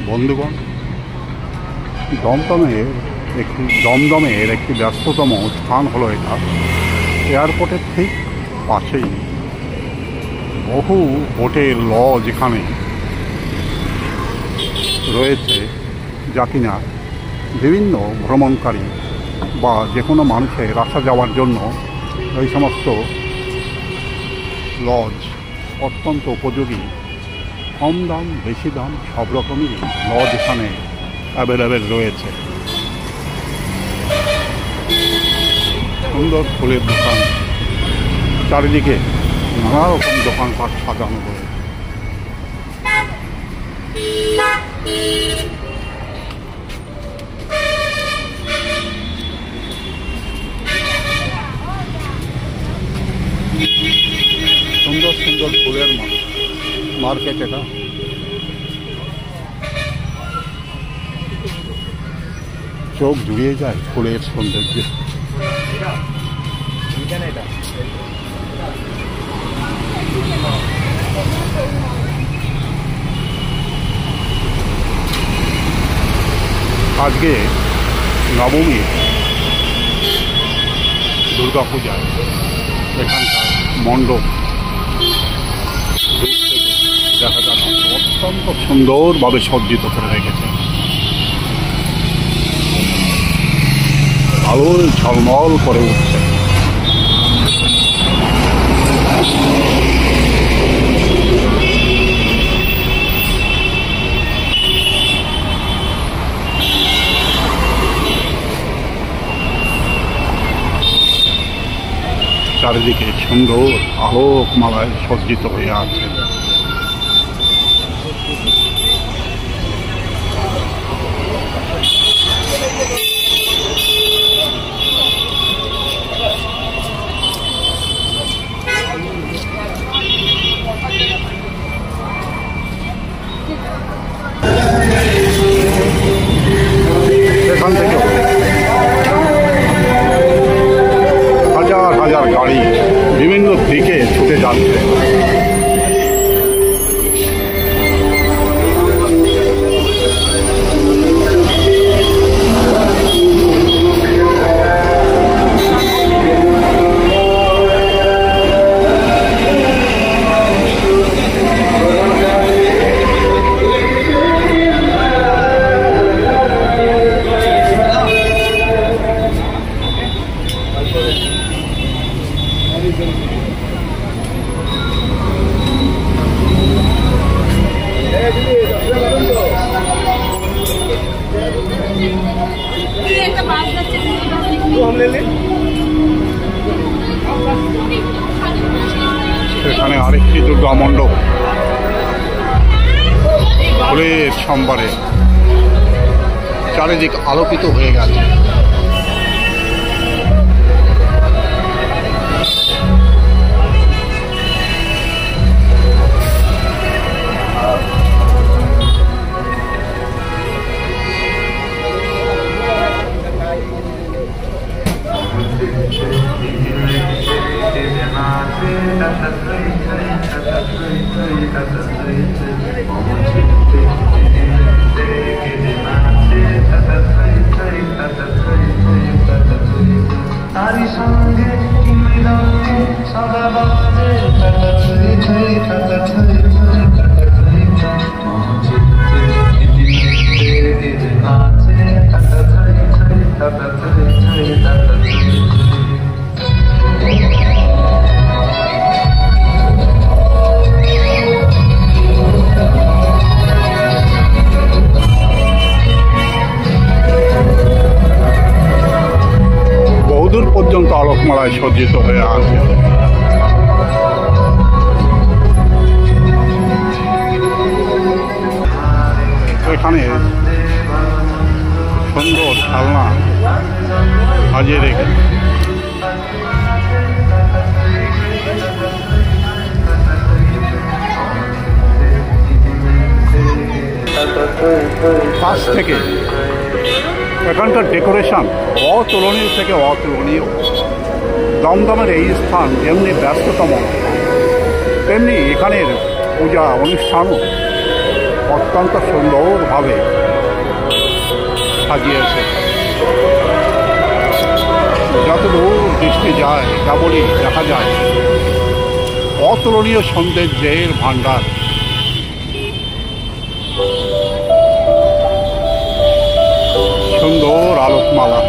বন্ধুগণ, দমদমের একটি ব্যস্ততম স্থান হলো এটা। এয়ারপোর্টের ঠিক পাশেই বহু হোটেল লজ এখানে রয়েছে, যা কিনা বিভিন্ন ভ্রমণকারী বা যে কোনো মানুষের আসা যাওয়ার জন্য এই সমস্ত লজ অত্যন্ত উপযোগী। কম দাম বেশি দাম সব রকমেরই লজ এখানে অ্যাভেলেবেল রয়েছে। সুন্দর ফুলের দোকান, চারিদিকে নানা রকম দোকানপাট সাজানো রয়েছে। সুন্দর সুন্দর ফুলের মার্কেট এটা। চোখ জুড়িয়ে যায় ফুলের সৌন্দর্যে। আজকে নবমী দুর্গাপূজায় এখানকার মণ্ডপ দেখা যাচ্ছে অত্যন্ত সুন্দরভাবে সজ্জিত করে রেখেছে। আলোয় ঝলমল করে উঠছে। চারিদিকে সুন্দর আলোকমালায় সজ্জিত হয়ে আছে। এখান থেকে হাজার হাজার গাড়ি বিভিন্ন দিকে ছুটে যাচ্ছে। এখানে আরেকটি দুর্গা মণ্ডপ ফুলের সম্ভারে চারিদিক আলোকিত হয়ে গেছে। বহুদূর পর্যন্ত আলোকমালায় সজ্জিত হয়ে আছে। এখানে সুন্দর খেলনা সাজিয়ে রেখেছে। পাশ থেকে এখানকার ডেকোরেশন অতুলনীয় থেকে অতুলনীয়। দমদমের এই স্থান যেমনি ব্যস্ততম, তেমনি এখানের পূজা অনুষ্ঠানও অত্যন্ত সুন্দরভাবে সাজিয়েছে। যতদূর দৃষ্টি যায় কেবলই দেখা যায় অতুলনীয় সৌন্দর্যের ভাণ্ডার। সুন্দর আলোকমালা,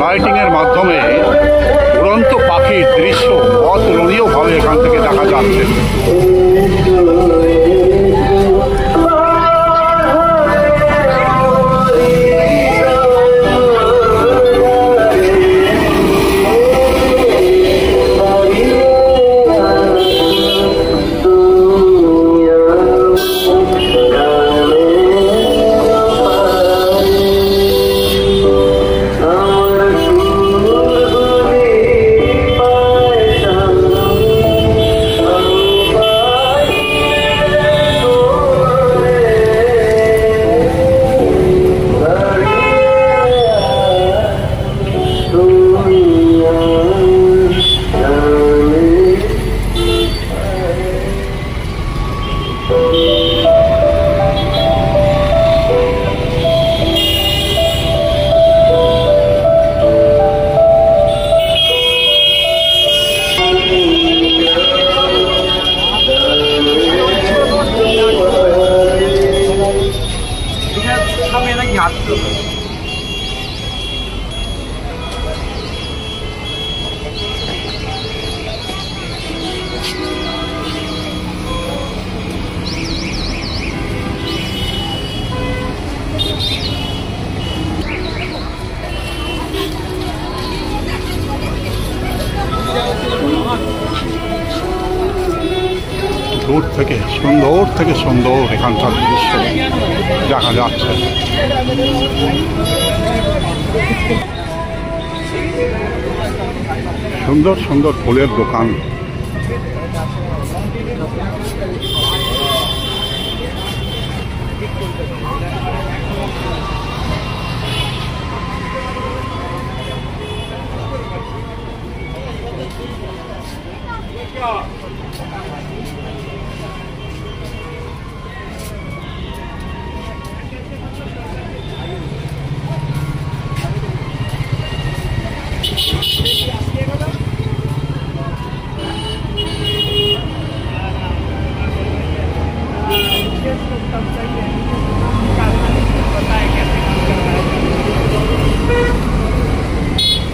লাইটিংয়ের মাধ্যমে উড়ন্ত পাখির দৃশ্য অতুলনীয়ভাবে এখান থেকে দেখা যাচ্ছে। দূর থেকে সুন্দর এখানকার দৃশ্য দেখা যাচ্ছে। সুন্দর সুন্দর ফুলের দোকান,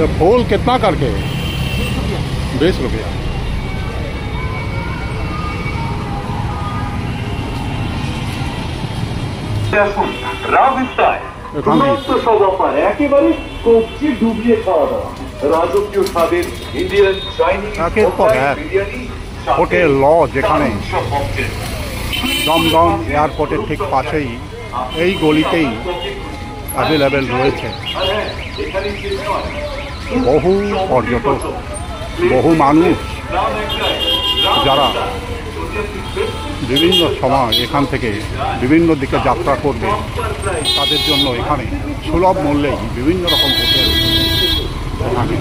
तो फूल कितना करके? 20 रुपया। একেবারে কবজি ডুবিয়ে খাওয়া দাওয়া, রাজকীয় স্বাদের Indian Chinese biryani, hotel lodge যেখানে দমদম এয়ারপোর্টের ঠিক পাশেই এই গলিতেই অ্যাভেলেবেল রয়েছে। বহু পর্যটক, বহু মানুষ যারা বিভিন্ন সময় এখান থেকে বিভিন্ন দিকে যাত্রা করবে তাদের জন্য এখানে সুলভ মূল্যেই বিভিন্ন রকম হোটেল এখানে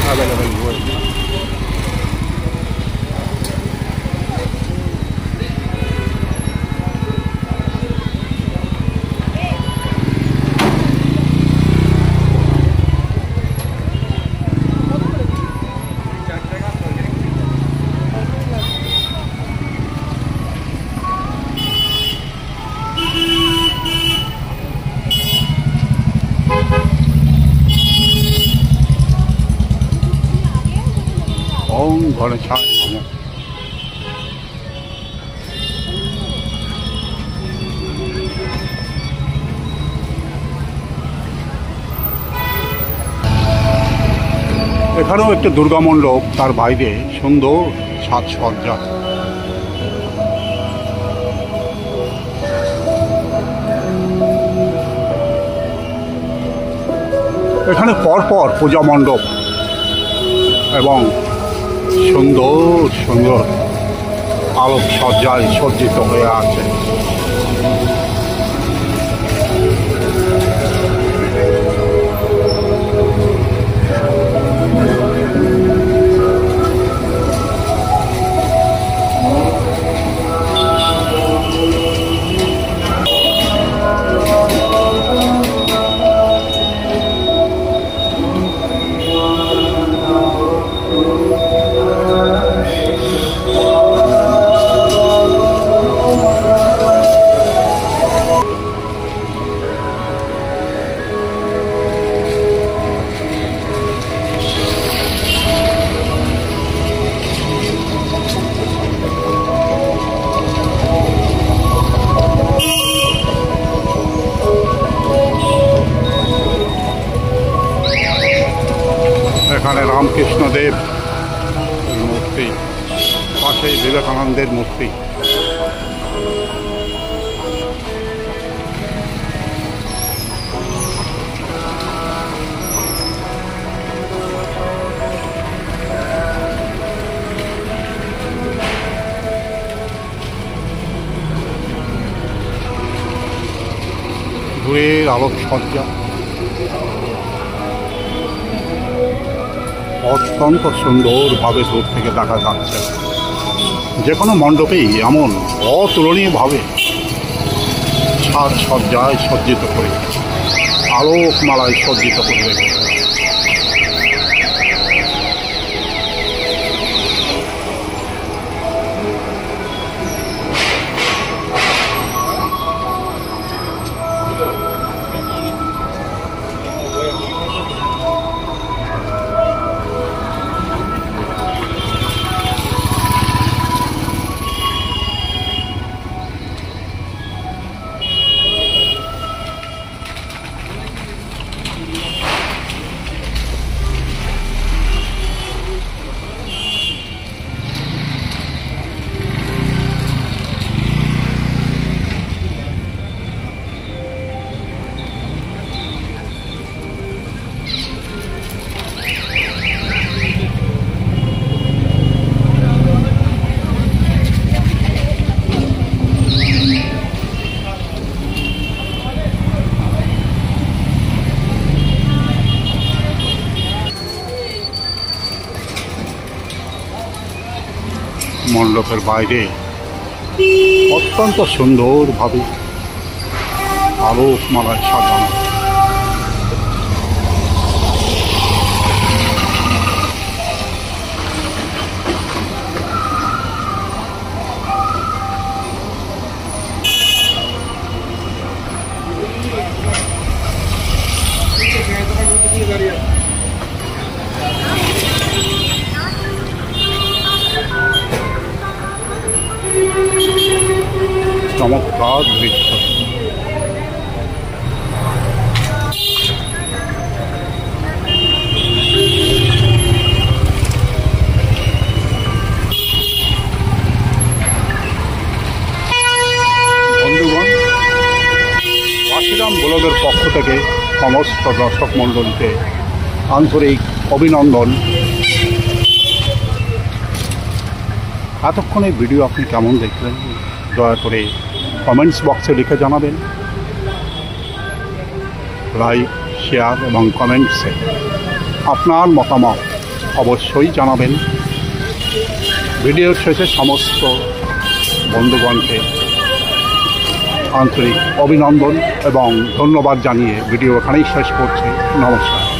অ্যাভেলেবেল রয়েছে। ওম গণেশায় নমঃ। এখানেও একটি দুর্গা মণ্ডপ, তার বাইরে সুন্দর সাজসজ্জা। এখানে পরপর পূজা মণ্ডপ এবং সুন্দর সুন্দর আলোকসজ্জায় সজ্জিত হয়ে আছে। এখানে রামকৃষ্ণদেব মূর্তি, পাশে বিবেকানন্দের মূর্তি। দূরের আলোকসজ্জা অত্যন্ত সুন্দরভাবে দূর থেকে দেখা যাচ্ছে। যে কোনো মণ্ডপেই এমন অতুলনীয়ভাবে সাজসজ্জায় সজ্জিত করে, আলোকমালায় সজ্জিত করে রেখেছে। মণ্ডপের বাইরে অত্যন্ত সুন্দরভাবে আলোকমালায় সাজানো। চমৎকার দৃশ্য। গোলকের পক্ষ থেকে সমস্ত দর্শক মণ্ডলীকে আন্তরিক অভিনন্দন। এতক্ষণ এই ভিডিও আপনি কেমন দেখলেন দয়া করে কমেন্টস বক্সে লিখে জানাবেন। লাইক, শেয়ার এবং কমেন্টসে আপনার মতামত অবশ্যই জানাবেন। ভিডিওর শেষে সমস্ত বন্ধুগণকে আন্তরিক অভিনন্দন এবং ধন্যবাদ জানিয়ে ভিডিও এখানেই শেষ করছি। নমস্কার।